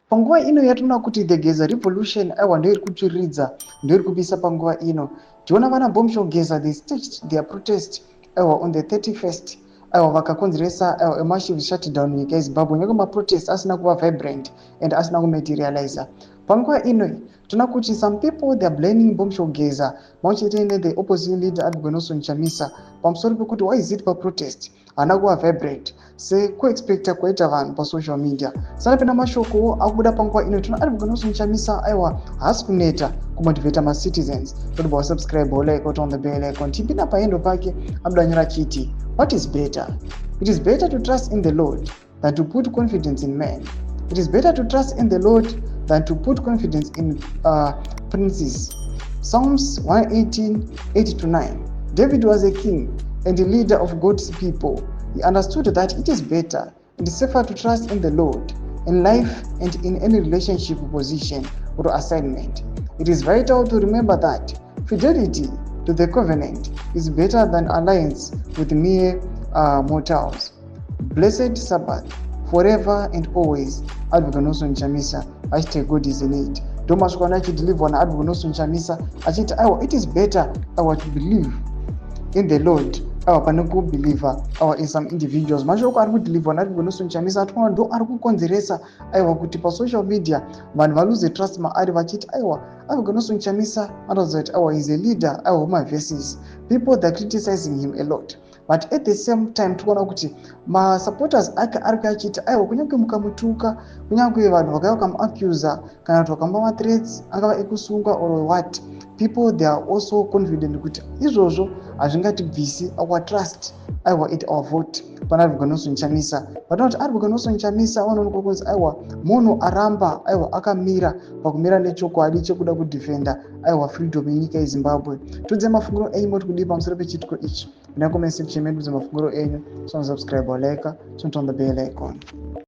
Panguva ino yatinoona kuti the Geza revolution aiwa ndoiri kutsviridza, ndoiri kupisa panguva ino. Tiona vana Bomushongeza they staged their protest aiwa on the 31st aiwa vakakonzeresa a massive shutdown nyika yeZimbabwe nekuti maprotest asina kuva vibrant and asina kumaterializa. Panguva ino tinoona kuti some people they are blaming Bomushongeza pamwechete the opposition leader Argo Nelson Chamisa pamusoro pekuti why is it paprotest haana kuva vibrant sekuexpecta kwaita vanhu pasocial media. Saka pena mashoko akubuda panguva ino tinoona Argo Nelson Chamisa aiwa haasi kuneta kumotivata macitizens kuti wasubscribe like out on the bell icon. Tipinda paendo pake abuda nyora chiti what is better? It is better to trust in the Lord than to put confidence in man. It is better to trust in the Lord than to put confidence in princes. Psalms 118:8-9. David was a king and a leader of God's people. He understood that it is better and safer to trust in the Lord in life and in any relationship, position, or assignment. It is vital to remember that fidelity to the covenant is better than alliance with mere mortals. Blessed Sabbath forever and always. Argo Nelson Chamisa, #God is in it. Thomas Kwanachi deliver na Argo Nelson Chamisa achiti it is better to believe in the Lord pane kubeliever in some individuals. Mashoko ari kudeliver na Argo Nelson Chamisa atinoona ndo ari kukonzeresa kuti pasocial media vanhu valose trust maari vachiti Argo Nelson Chamisa anoziva kuti is a leader wemaverses. People that are criticizing him a lot. But at the same time tikuona kuti masupporters ake ari kuachiti kunyange mukamutuka, kunyange vanhu vakauya vakamuaccusa kana kuti vakampa threats angava ekusungwa or what, people they are also confident kuti izvozvo hazvingatibvisi our trust at our vote pana Argo Nelson Chamisa. Vanoona kuti Argo Nelson Chamisa vanoonekwa kunzi munhu aramba akamira pakumira nechokwadi chekuda kudefenda freedom yenyika yeZimbabwe. Tudze mafunguro enyu moti kudii pamusoro pechitiko ichi. Comment section medu mafunguro enyu. So subscribe or like, turn on the bell icon.